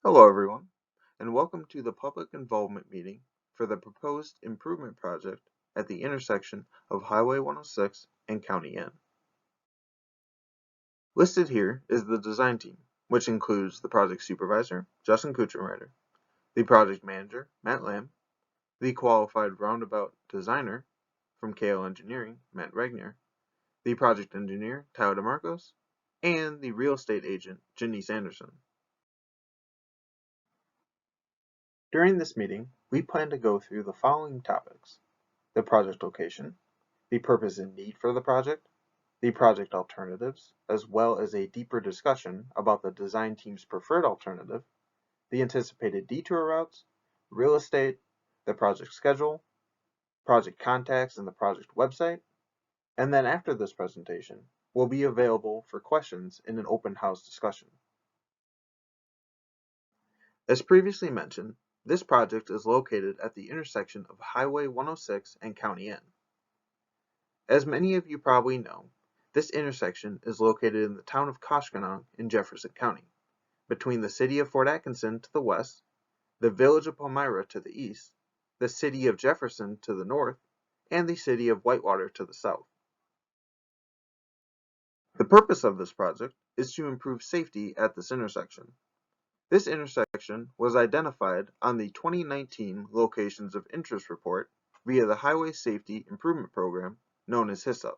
Hello everyone, and welcome to the public involvement meeting for the proposed improvement project at the intersection of Highway 106 and County N. Listed here is the design team, which includes the project supervisor, Justin Kuchenreiter, the project manager, Matt Lamb, the qualified roundabout designer from KL Engineering, Matt Regner, the project engineer, Tyler DeMarcos, and the real estate agent, Janice Anderson. During this meeting, we plan to go through the following topics: the project location, the purpose and need for the project alternatives, as well as a deeper discussion about the design team's preferred alternative, the anticipated detour routes, real estate, the project schedule, project contacts and the project website, and then after this presentation, will be available for questions in an open house discussion. As previously mentioned, this project is located at the intersection of Highway 106 and County N. As many of you probably know, this intersection is located in the town of Koshkonong in Jefferson County, between the city of Fort Atkinson to the west, the village of Palmyra to the east, the city of Jefferson to the north, and the city of Whitewater to the south. The purpose of this project is to improve safety at this intersection. This intersection was identified on the 2019 Locations of Interest report via the Highway Safety Improvement Program, known as HISUP.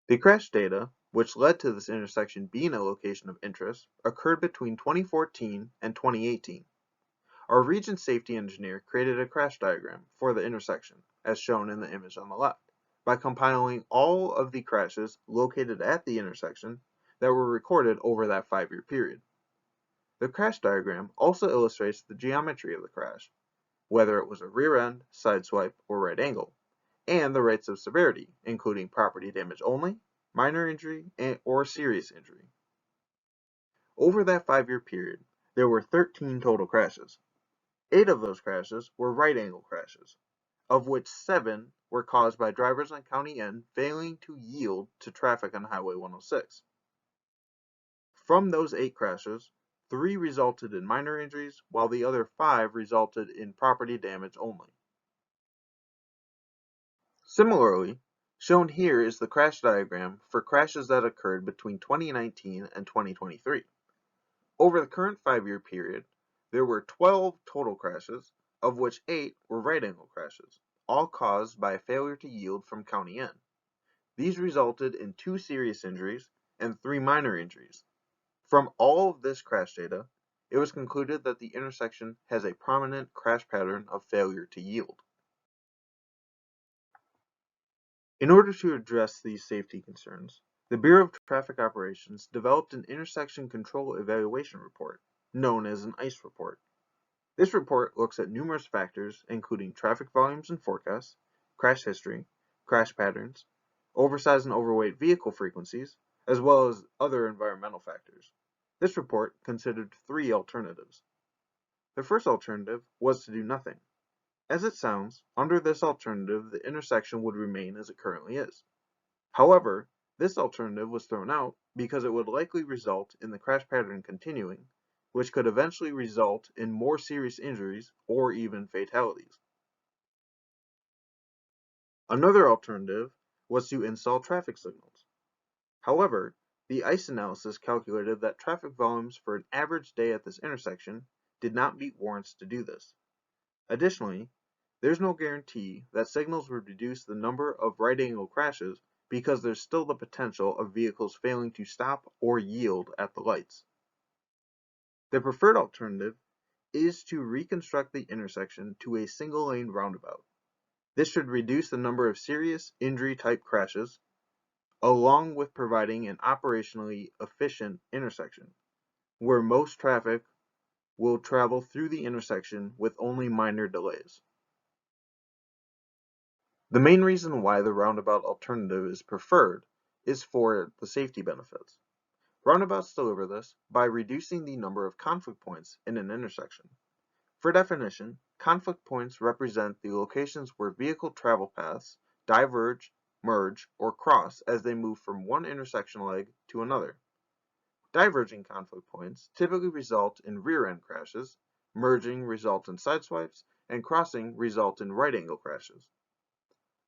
The crash data, which led to this intersection being a location of interest, occurred between 2014 and 2018. Our region safety engineer created a crash diagram for the intersection, as shown in the image on the left, by compiling all of the crashes located at the intersection that were recorded over that 5-year period. The crash diagram also illustrates the geometry of the crash, whether it was a rear end, side swipe, or right angle, and the rates of severity, including property damage only, minor injury, or serious injury. Over that 5-year period, there were 13 total crashes. 8 of those crashes were right angle crashes, of which 7 were caused by drivers on County N failing to yield to traffic on Highway 106. From those 8 crashes, 3 resulted in minor injuries, while the other 5 resulted in property damage only. Similarly, shown here is the crash diagram for crashes that occurred between 2019 and 2023. Over the current 5-year period, there were 12 total crashes, of which 8 were right-angle crashes, all caused by a failure to yield from County N. These resulted in 2 serious injuries and 3 minor injuries. From all of this crash data, it was concluded that the intersection has a prominent crash pattern of failure to yield. In order to address these safety concerns, the Bureau of Traffic Operations developed an Intersection Control Evaluation Report, known as an ICE report. This report looks at numerous factors including traffic volumes and forecasts, crash history, crash patterns, oversized and overweight vehicle frequencies, as well as other environmental factors. This report considered 3 alternatives. The first alternative was to do nothing. As it sounds, under this alternative, the intersection would remain as it currently is. However, this alternative was thrown out because it would likely result in the crash pattern continuing, which could eventually result in more serious injuries or even fatalities. Another alternative was to install traffic signals. However, the ICE analysis calculated that traffic volumes for an average day at this intersection did not meet warrants to do this. Additionally, there's no guarantee that signals would reduce the number of right-angle crashes because there's still the potential of vehicles failing to stop or yield at the lights. The preferred alternative is to reconstruct the intersection to a single-lane roundabout. This should reduce the number of serious injury-type crashes, along with providing an operationally efficient intersection, where most traffic will travel through the intersection with only minor delays. The main reason why the roundabout alternative is preferred is for the safety benefits. Roundabouts deliver this by reducing the number of conflict points in an intersection. For definition, conflict points represent the locations where vehicle travel paths diverge, merge, or cross as they move from one intersection leg to another. Diverging conflict points typically result in rear-end crashes, merging result in sideswipes, and crossing result in right-angle crashes.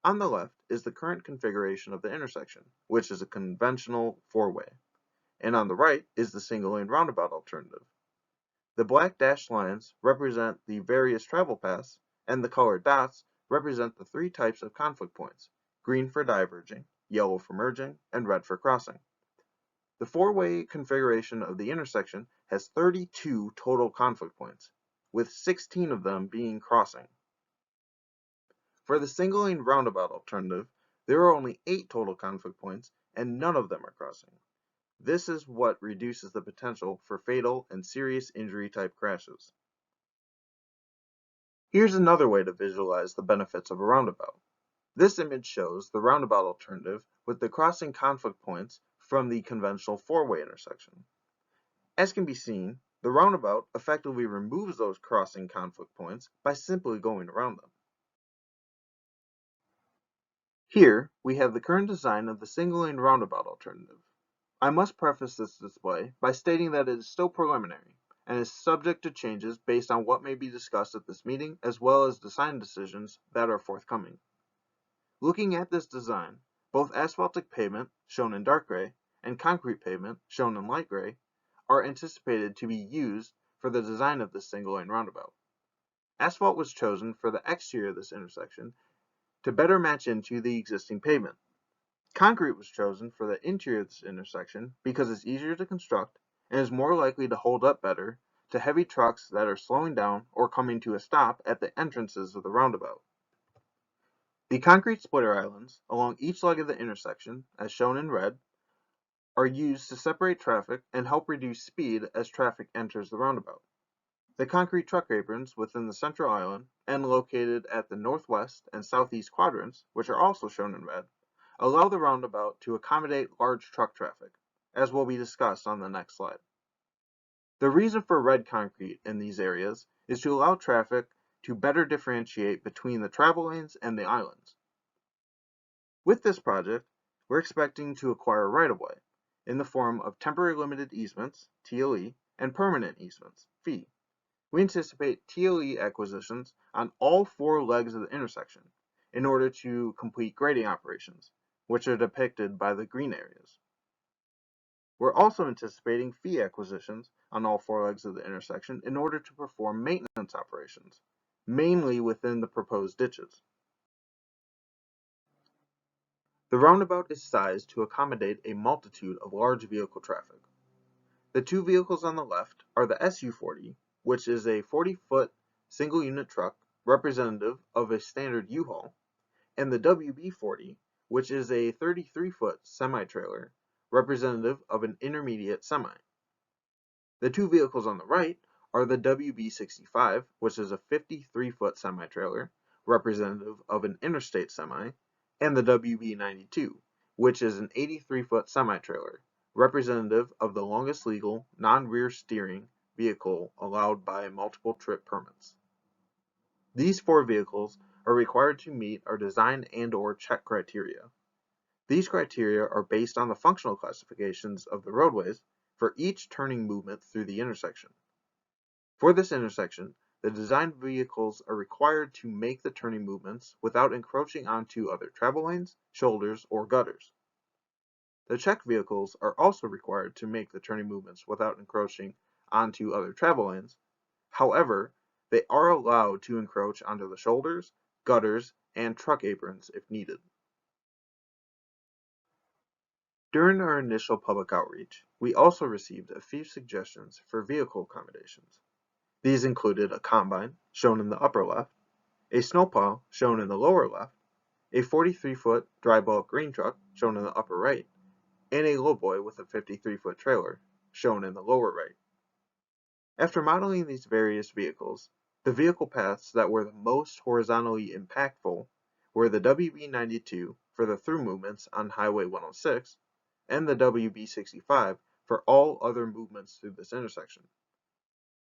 On the left is the current configuration of the intersection, which is a conventional four-way, and on the right is the single-lane roundabout alternative. The black dashed lines represent the various travel paths, and the colored dots represent the three types of conflict points: green for diverging, yellow for merging, and red for crossing. The four-way configuration of the intersection has 32 total conflict points, with 16 of them being crossing. For the single-lane roundabout alternative, there are only 8 total conflict points, and none of them are crossing. This is what reduces the potential for fatal and serious injury type crashes. Here's another way to visualize the benefits of a roundabout. This image shows the roundabout alternative with the crossing conflict points from the conventional four-way intersection. As can be seen, the roundabout effectively removes those crossing conflict points by simply going around them. Here, we have the current design of the single-lane roundabout alternative. I must preface this display by stating that it is still preliminary and is subject to changes based on what may be discussed at this meeting as well as design decisions that are forthcoming. Looking at this design, both asphaltic pavement, shown in dark gray, and concrete pavement, shown in light gray, are anticipated to be used for the design of this single-lane roundabout. Asphalt was chosen for the exterior of this intersection to better match into the existing pavement. Concrete was chosen for the interior of this intersection because it's easier to construct and is more likely to hold up better to heavy trucks that are slowing down or coming to a stop at the entrances of the roundabout. The concrete splitter islands along each leg of the intersection, as shown in red, are used to separate traffic and help reduce speed as traffic enters the roundabout. The concrete truck aprons within the central island and located at the northwest and southeast quadrants, which are also shown in red, allow the roundabout to accommodate large truck traffic, as will be discussed on the next slide. The reason for red concrete in these areas is to allow traffic to better differentiate between the travel lanes and the islands. With this project, we're expecting to acquire right-of-way in the form of temporary limited easements, TLE, and permanent easements, fee. We anticipate TLE acquisitions on all 4 legs of the intersection in order to complete grading operations, which are depicted by the green areas. We're also anticipating fee acquisitions on all 4 legs of the intersection in order to perform maintenance operations, mainly within the proposed ditches. The roundabout is sized to accommodate a multitude of large vehicle traffic. The 2 vehicles on the left are the SU40, which is a 40-foot single-unit truck representative of a standard U-Haul, and the WB40, which is a 33-foot semi-trailer representative of an intermediate semi. The 2 vehicles on the right are the WB65, which is a 53-foot semi-trailer representative of an interstate semi, and the WB92, which is an 83-foot semi-trailer representative of the longest legal non-rear steering vehicle allowed by multiple trip permits. These 4 vehicles are required to meet our design and/or check criteria. These criteria are based on the functional classifications of the roadways for each turning movement through the intersection. For this intersection, the design vehicles are required to make the turning movements without encroaching onto other travel lanes, shoulders, or gutters. The check vehicles are also required to make the turning movements without encroaching onto other travel lanes. However, they are allowed to encroach onto the shoulders, gutters, and truck aprons if needed. During our initial public outreach, we also received a few suggestions for vehicle accommodations. These included a combine, shown in the upper left, a snowplow, shown in the lower left, a 43-foot dry bulk green truck, shown in the upper right, and a lowboy with a 53-foot trailer, shown in the lower right. After modeling these various vehicles, the vehicle paths that were the most horizontally impactful were the WB92 for the through movements on Highway 106, and the WB65 for all other movements through this intersection.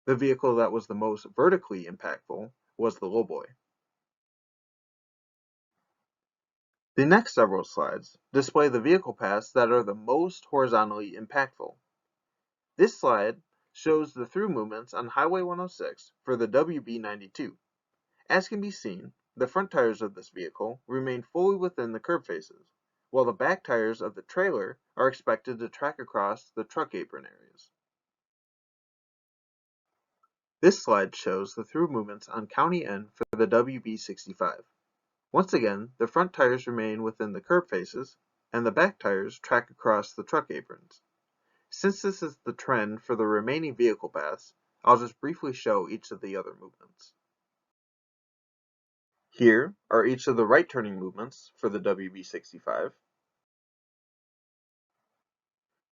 The vehicle that was the most vertically impactful was the lowboy. The next several slides display the vehicle paths that are the most horizontally impactful. This slide shows the through movements on Highway 106 for the WB92. As can be seen, the front tires of this vehicle remain fully within the curb faces, while the back tires of the trailer are expected to track across the truck apron areas. This slide shows the through movements on County N for the WB65. Once again, the front tires remain within the curb faces, and the back tires track across the truck aprons. Since this is the trend for the remaining vehicle paths, I'll just briefly show each of the other movements. Here are each of the right turning movements for the WB65.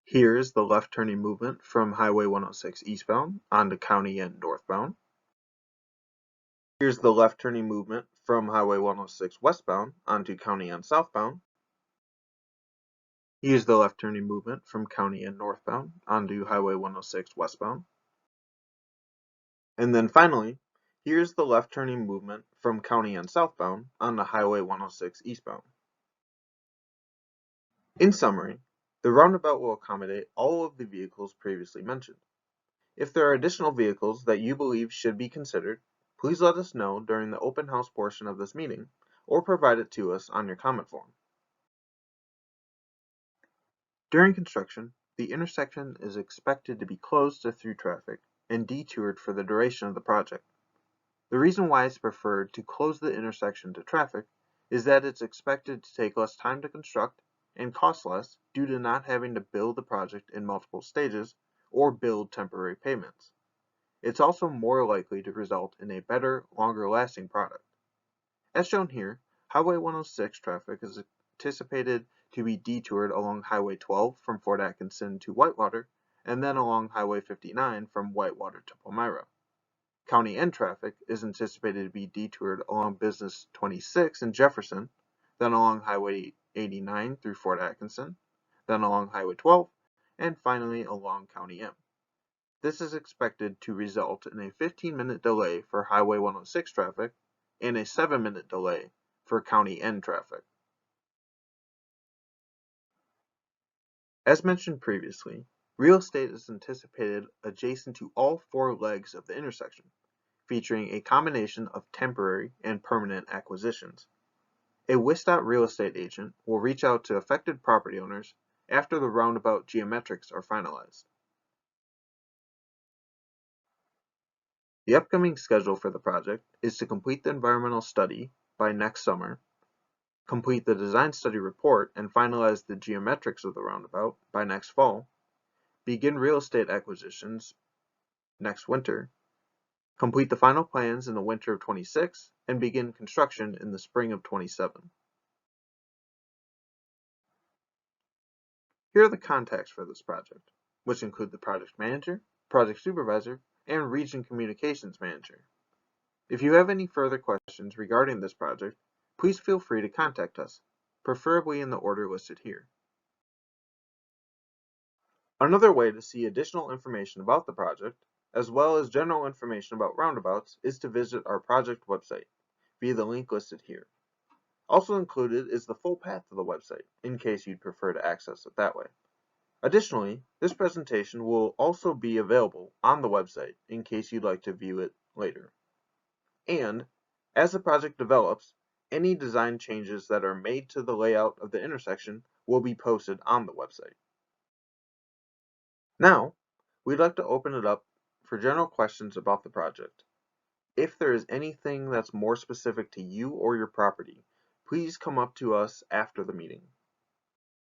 Here is the left turning movement from Highway 106 eastbound onto County N northbound. Here's the left turning movement from Highway 106 westbound onto County N southbound. Here's the left turning movement from County N northbound onto Highway 106 westbound. And then finally, here's the left turning movement from County N southbound onto Highway 106 eastbound. In summary, the roundabout will accommodate all of the vehicles previously mentioned. If there are additional vehicles that you believe should be considered, please let us know during the open house portion of this meeting or provide it to us on your comment form. During construction, the intersection is expected to be closed to through traffic and detoured for the duration of the project. The reason why it's preferred to close the intersection to traffic is that it's expected to take less time to construct and cost less due to not having to build the project in multiple stages or build temporary pavements. It's also more likely to result in a better, longer-lasting product. As shown here, Highway 106 traffic is anticipated to be detoured along Highway 12 from Fort Atkinson to Whitewater, and then along Highway 59 from Whitewater to Palmyra. County N traffic is anticipated to be detoured along Business 26 in Jefferson, then along Highway 89 through Fort Atkinson, then along Highway 12, and finally along County M. This is expected to result in a 15-minute delay for Highway 106 traffic and a 7-minute delay for County N traffic. As mentioned previously, real estate is anticipated adjacent to all four legs of the intersection, featuring a combination of temporary and permanent acquisitions. A WIS real estate agent will reach out to affected property owners after the roundabout geometrics are finalized. The upcoming schedule for the project is to complete the environmental study by next summer, complete the design study report and finalize the geometrics of the roundabout by next fall, begin real estate acquisitions next winter, complete the final plans in the winter of 26, and begin construction in the spring of 27. Here are the contacts for this project, which include the project manager, project supervisor, and region communications manager. If you have any further questions regarding this project, please feel free to contact us, preferably in the order listed here. Another way to see additional information about the project, as well as general information about roundabouts, is to visit our project website via the link listed here. Also included is the full path to the website, in case you'd prefer to access it that way. Additionally, this presentation will also be available on the website in case you'd like to view it later. And, as the project develops, any design changes that are made to the layout of the intersection will be posted on the website. Now, we'd like to open it up for general questions about the project. If there is anything that's more specific to you or your property, please come up to us after the meeting.